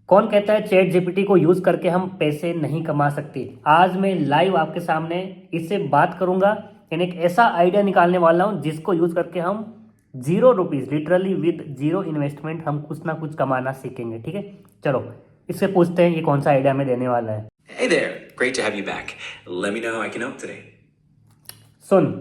कौन कहता है चैट जीपीटी को यूज करके हम पैसे नहीं कमा सकते। आज मैं लाइव आपके सामने इससे बात करूंगा, यानी एक ऐसा आइडिया निकालने वाला हूं जिसको यूज करके हम ₹0 लिटरली विद जीरो इन्वेस्टमेंट हम कुछ ना कुछ कमाना सीखेंगे। ठीक है, चलो इससे पूछते हैं ये कौन सा आइडिया हमें देने वाला है। Hey there, great to have you back. Let me know how I can help today. सुन,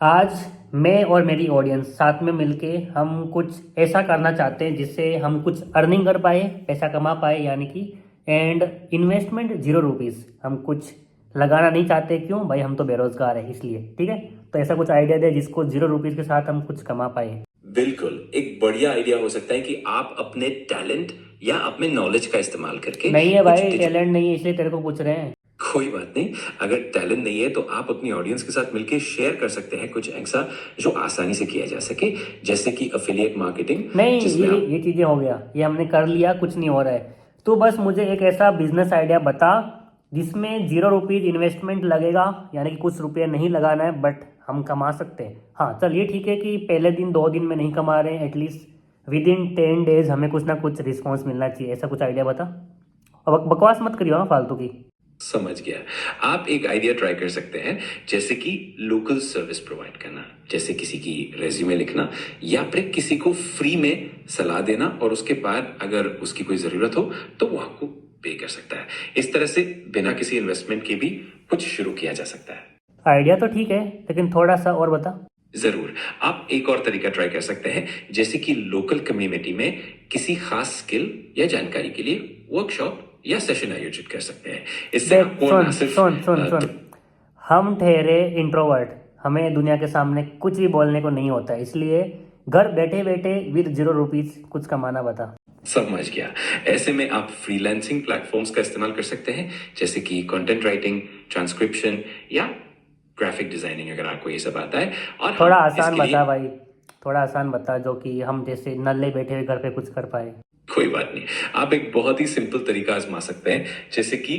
आज मैं और मेरी ऑडियंस साथ में मिलके हम कुछ ऐसा करना चाहते हैं जिससे हम कुछ अर्निंग कर पाए, पैसा कमा पाए, यानी कि एंड इन्वेस्टमेंट ₹0। हम कुछ लगाना नहीं चाहते, क्यों भाई, हम तो बेरोजगार है इसलिए। ठीक है, तो ऐसा कुछ आइडिया दे जिसको ₹0 के साथ हम कुछ कमा पाए। बिल्कुल, एक बढ़िया आइडिया हो सकता है कि आप अपने टैलेंट या अपने नॉलेज का इस्तेमाल करके नहीं है भाई, टैलेंट नहीं है इसलिए तेरे को पूछ रहे हैं। कोई बात नहीं, अगर टैलेंट नहीं है तो आप अपनी ऑडियंस के साथ मिलकर शेयर कर सकते हैं कुछ ऐसा जो आसानी से किया जा सके, जैसे कि अफिलिएट मार्केटिंग। नहीं, ये चीजें हो गया, ये हमने कर लिया, कुछ नहीं हो रहा है। तो बस मुझे एक ऐसा बिजनेस आइडिया बता जिसमें ₹0 इन्वेस्टमेंट लगेगा, यानी कि कुछ रुपये नहीं लगाना है, बट हम कमा सकते हैं। हाँ चल, ये ठीक है कि पहले दिन 2 दिन में नहीं कमा रहे हैं, एटलीस्ट विद इन 10 डेज हमें कुछ ना कुछ रिस्पॉन्स मिलना चाहिए। ऐसा कुछ आइडिया बता, अब बकवास मत करियो हाँ फालतू की। समझ गया। आप एक आइडिया ट्राई कर सकते हैं, जैसे कि लोकल सर्विस प्रोवाइड करना, जैसे किसी की रेज्यूमे लिखना या फिर किसी को फ्री में सलाह देना, और उसके बाद अगर उसकी कोई जरूरत हो तो वो आपको पे कर सकता है। इस तरह से बिना किसी इन्वेस्टमेंट के भी कुछ शुरू किया जा सकता है। आइडिया तो ठीक है, लेकिन थोड़ा सा और बता। जरूर, आप एक और तरीका ट्राई कर सकते हैं, जैसे कि लोकल कम्युनिटी में किसी खास स्किल या जानकारी के लिए वर्कशॉप या सेशन आयोजित कर सकते हैं। इससे आपको ना सिर्फ सुन, हम ठहरे इंट्रोवर्ट, हमें दुनिया के सामने कुछ भी बोलने को नहीं होता है, इसलिए घर बैठे बैठे विद ₹0 कुछ कमाना बता। समझ गया। ऐसे में आप फ्रीलांसिंग प्लेटफॉर्म्स का इस्तेमाल कर सकते हैं, जैसे कि कंटेंट राइटिंग, ट्रांसक्रिप्शन या ग्राफिक डिजाइनिंग, अगर आपको ये सब आता है। और थोड़ा आसान बता भाई, थोड़ा आसान बता जो कि हम जैसे नल्ले बैठे हुए घर पे कुछ कर पाए। कोई बात नहीं, आप एक बहुत ही सिंपल तरीका आजमा सकते हैं, जैसे कि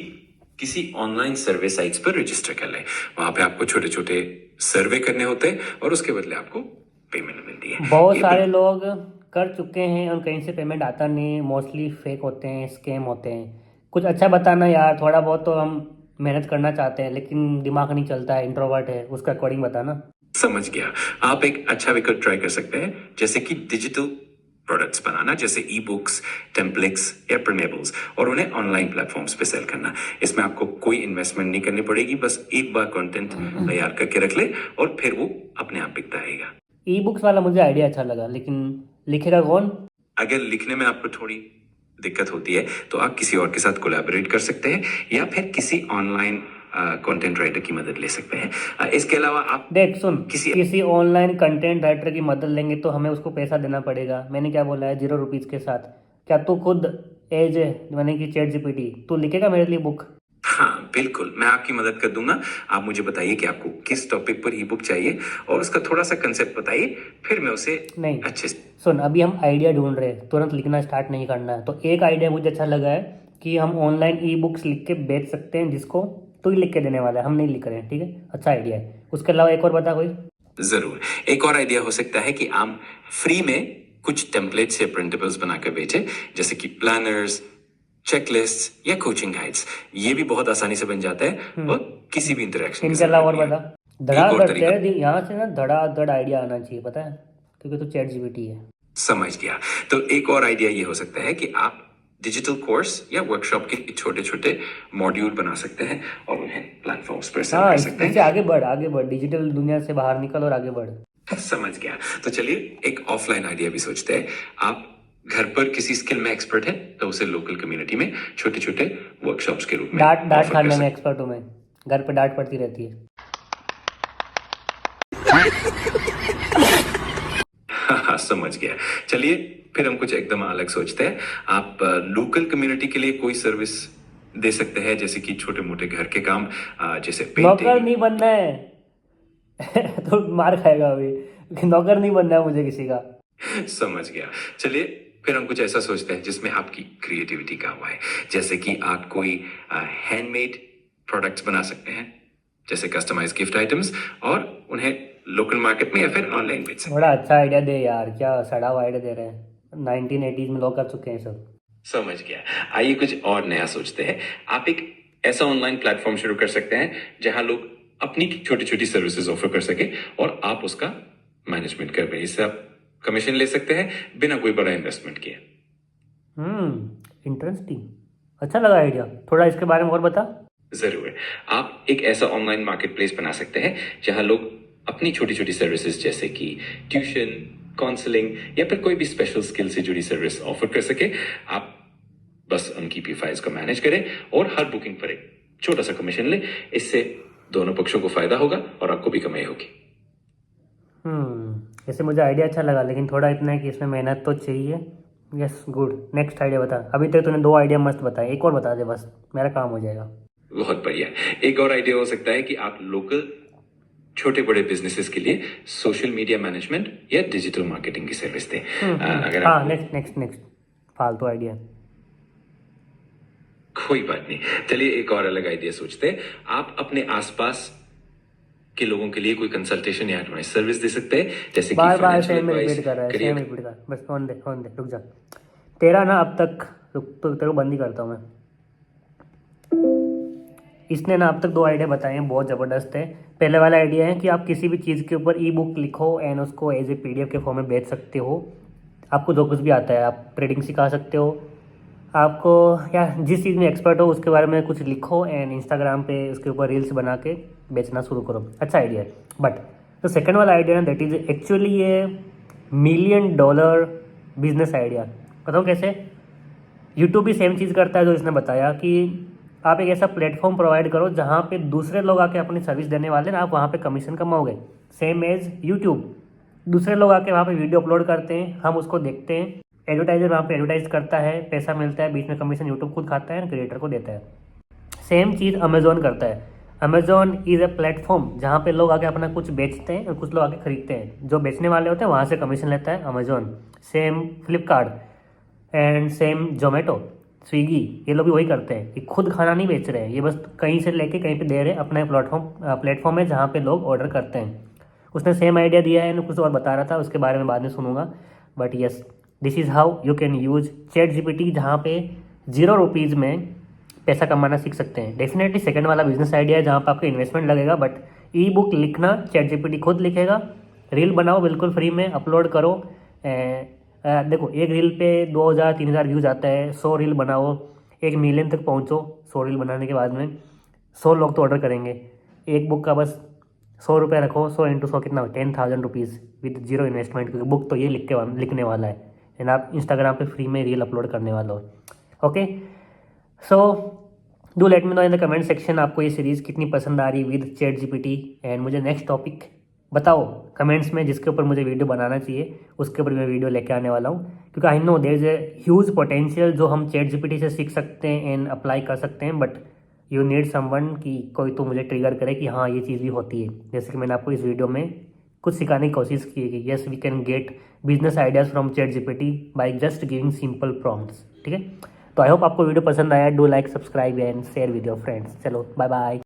किसी ऑनलाइन सर्वे साइट्स पर रजिस्टर कर लें। वहां पे आपको छोटे छोटे सर्वे करने होते हैं और उसके बदले आपको पेमेंट मिलती है। बहुत सारे लोग कर चुके हैं और कहीं से पेमेंट आता नहीं, मोस्टली फेक होते हैं, स्कैम होते हैं। कुछ अच्छा बताना यार, थोड़ा बहुत तो हम मेहनत करना चाहते हैं लेकिन दिमाग नहीं चलता है, इंट्रोवर्ट है, उसका अकॉर्डिंग बताना। समझ गया। आप एक अच्छा विकल्प ट्राई कर सकते हैं, जैसे कि डिजिटल प्रोडक्ट्स बनाना, जैसे ई बुक्स, टेम्पलेट्स या प्रिंटेबल्स, और उन्हें ऑनलाइन प्लेटफॉर्म्स पे सेल करना। इसमें आपको कोई इन्वेस्टमेंट नहीं करनी पड़ेगी, बस एक बार कंटेंट तैयार करके रख ले और फिर वो अपने आप बिकता रहेगा। ई बुक्स वाला मुझे आइडिया अच्छा लगा, लेकिन लिखेगा कौन? अगर लिखने में आपको थोड़ी दिक्कत होती है तो आप किसी और के साथ कोलैबोरेट कर सकते हैं या फिर किसी ऑनलाइन कंटेंट राइटर की मदद ले सकते हैं। इसके अलावा आप देख सुन, किसी ऑनलाइन कंटेंट राइटर की मदद लेंगे तो हमें उसको पैसा देना पड़ेगा। मैंने क्या बोला है, ₹0 के साथ। क्या तू खुद एज मैंने कि चैट जीपीटी, तू लिखेगा मेरे लिए बुक? हाँ बिल्कुल, मैं आपकी मदद कर दूंगा। आप मुझे बताइए कि आपको किस टॉपिक पर ई बुक चाहिए और उसका थोड़ा सा कंसेप्ट बताइए, फिर मैं उसे नहीं अच्छे से। सुन, अभी हम आइडिया ढूंढ रहे हैं, तुरंत लिखना स्टार्ट नहीं करना है। तो एक आइडिया मुझे अच्छा लगा है कि हम ऑनलाइन ई बुक्स लिख के बेच सकते हैं, जिसको तू ही लिख के देने वाला है, हम नहीं लिख रहे हैं। ठीक है, अच्छा आइडिया है। उसके अलावा एक और बता कोई। जरूर, एक और आइडिया हो सकता है कि आप फ्री में कुछ टेम्पलेट्स या प्रिंटेबल्स बनाकर बेचें, जैसे कि प्लानर्स, चेकलिस्ट या कोचिंग गाइड्स। ये भी बहुत आसानी से बन जाता है और किसी भी इंटरेक्शन इनके अलावा और बता। धड़ाधड़ तेरे यहाँ से ना धड़ाधड़ आइडिया आना चाहिए, पता है, क्योंकि तू चैट जीपीटी है। समझ गया। तो एक और आइडिया ये हो सकता है कि आप डिजिटल कोर्स या वर्कशॉप के छोटे छोटे मॉड्यूल बना सकते हैं और उन्हें प्लेटफॉर्म्स पर सेल कर सकते हैं। आगे बढ़, डिजिटल दुनिया से बाहर निकल और आगे बढ़। समझ गया। तो चलिए एक ऑफलाइन आइडिया भी सोचते हैं। आप घर पर किसी स्किल में एक्सपर्ट है तो उसे लोकल कम्युनिटी में छोटे छोटे वर्कशॉप्स के रूप में डांट खाने में एक्सपर्ट हूँ मैं, घर पे डांट पड़ती रहती है। हाँ समझ गया। चलिए फिर हम कुछ एकदम अलग सोचते हैं। आप लोकल कम्युनिटी के लिए कोई सर्विस दे सकते हैं, जैसे कि छोटे मोटे घर के काम, जैसे नौकर नहीं बनना है तो मार खाएगा अभी। नौकर नहीं बनना है मुझे किसी का। समझ गया। चलिए फिर हम कुछ ऐसा सोचते हैं जिसमें आपकी क्रिएटिविटी काम आए, जैसे कि आप कोई हैंडमेड प्रोडक्ट्स बना सकते हैं, जैसे कस्टमाइज गिफ्ट आइटम्स, और उन्हें लोकल मार्केट में या फिर ऑनलाइन बेच सकते हैं। बड़ा अच्छा आइडिया दे यार, क्या सड़ा हुआ आइडिया दे रहे हैं। 1980s में लोग कर चुके हैं सब। समझ गया। आइए कुछ और नया सोचते हैं। आप एक ऐसा ऑनलाइन प्लेटफॉर्म शुरू कर सकते हैं जहां लोग अपनी छोटी छोटी सर्विसेज ऑफर कर सके और आप उसका मैनेजमेंट कर रहे हैं। इससे आप कमीशन ले सकते हैं बिना कोई बड़ा इन्वेस्टमेंट किए। इंटरेस्टिंग, अच्छा लगा आइडिया, थोड़ा इसके बारे में और बता। जरूर। आप एक ऐसा ऑनलाइन मार्केट प्लेस बना सकते हैं जहां लोग अपनी छोटी छोटी सर्विसेज जैसे कि ट्यूशन, काउंसलिंग या फिर कोई भी स्पेशल स्किल से जुड़ी सर्विस ऑफर कर सके। आप बस उनकी प्रोफाइल्स को मैनेज करें और हर बुकिंग पर एक छोटा सा कमीशन ले। इससे दोनों पक्षों को फायदा होगा और आपको भी कमाई होगी। ऐसे मुझे आइडिया अच्छा लगा, लेकिन थोड़ा इतना है कि इसमें मेहनत तो चाहिए। Yes, good. नेक्स्ट आइडिया बता। अभी तक तूने 2 आइडिया मस्त बताए, एक और बता दे बस, मेरा काम हो जाएगा। बहुत बढ़िया। एक और आइडिया हो सकता है कि आप लोकल छोटे बड़े बिजनेसेस के लिए सोशल मीडिया मैनेजमेंट या डिजिटल मार्केटिंग की सर्विस दें। अगर हाँ, आप नेक्स्ट फालतू आइडिया। कोई बात नहीं, चलिए एक और अलग आइडिया सोचते हैं। आप अपने आसपास के लोगों के लिए कोई कंसल्टेशन या एडवाइस सर्विस दे सकते हैं, जैसे कि बार बार फाइनेंशियल सेम एडवाइस, रिपीट कर रहा है, करियर। सेम रिपीट कर, बस ऑन दे रुक जा। तेरा ना अब तक, रुक तो तेरे को बंद ही करता हूँ मैं। इसने ना अब तक 2 आइडिया बताए हैं, बहुत ज़बरदस्त है। पहले वाला आइडिया है कि आप किसी भी चीज़ के ऊपर ई बुक लिखो एंड उसको एज ए PDF के फॉर्म में बेच सकते हो। आपको जो कुछ भी आता है, आप ट्रेडिंग सिखा सकते हो, आपको या जिस चीज़ में एक्सपर्ट हो उसके बारे में कुछ लिखो एंड इंस्टाग्राम पे उसके ऊपर रील्स बना के बेचना शुरू करो। अच्छा आइडिया है। बट तो सेकंड वाला आइडिया ना, दैट इज़ एक्चुअली ये $1 मिलियन बिजनेस आइडिया। बताऊँ कैसे? यूट्यूब भी सेम चीज़ करता है जो इसने बताया, कि आप एक ऐसा प्लेटफॉर्म प्रोवाइड करो जहाँ पे दूसरे लोग आके अपनी सर्विस देने वाले ना, आप वहाँ पे कमीशन कमाओगे। सेम एज यूट्यूब, दूसरे लोग आके वहाँ पे वीडियो अपलोड करते हैं, हम उसको देखते हैं, एडवर्टाइजर वहाँ पे एडवर्टाइज करता है, पैसा मिलता है, बीच में कमीशन यूट्यूब खुद खाता है, क्रिएटर को देता है। सेम चीज़ अमेजोन करता है। अमेजोन इज़ ए प्लेटफॉर्म जहाँ पे लोग आके अपना कुछ बेचते हैं और कुछ लोग आके खरीदते हैं। जो बेचने वाले होते हैं वहाँ से कमीशन लेता है Amazon. Same Flipkart and same Zomato, Swiggy, ये लोग भी वही करते हैं। ये खुद खाना नहीं बेच रहे हैं, ये बस कहीं से लेके कहीं पे दे रहे हैं। अपना प्लेटफॉर्म है जहाँ पे लोग ऑर्डर करते हैं। उसने सेम आइडिया दिया है, कुछ और बता रहा था, उसके बारे में बाद में सुनूंगा। But yes, this is how you can use ChatGPT, जहाँ पे ₹0 में पैसा कमाना सीख सकते हैं। डेफिनेटली सेकंड वाला बिजनेस आइडिया है जहाँ पे आपको इन्वेस्टमेंट लगेगा, बट ई बुक लिखना ChatGPT खुद लिखेगा। रील बनाओ बिल्कुल फ्री में, अपलोड करो। देखो, एक रील पे 2000-3000 व्यूज आता है। 100 रील बनाओ, 1 मिलियन तक पहुँचो। 100 रील बनाने के बाद में 100 लोग तो ऑर्डर करेंगे। एक बुक का बस ₹100 रखो, 100 × 100 कितना हो, ₹10,000 विद 0 इन्वेस्टमेंट, क्योंकि बुक तो ये लिखने वाला है एंड आप इंस्टाग्राम पे फ्री में रील अपलोड करने वाला हो। Okay, so do let me know in the comment section आपको ये सीरीज़ कितनी पसंद आ रही विद ChatGPT, एंड मुझे नेक्स्ट टॉपिक बताओ कमेंट्स में, जिसके ऊपर मुझे वीडियो बनाना चाहिए उसके ऊपर मैं वीडियो लेके आने वाला हूँ। क्योंकि I know there is a huge potential जो हम ChatGPT से सीख सकते हैं एंड अप्लाई कर सकते हैं, बट यू नीड समवन कि कोई तो मुझे ट्रिगर करे कि हाँ ये चीज़ भी होती है। जैसे कि मैंने आपको इस वीडियो में कुछ सिखाने की कोशिश की है कि yes we can get business ideas from ChatGPT by just giving simple prompts. ठीक है, तो आई होप आपको वीडियो पसंद आया। Do like, subscribe and share with your friends. चलो बाय बाय।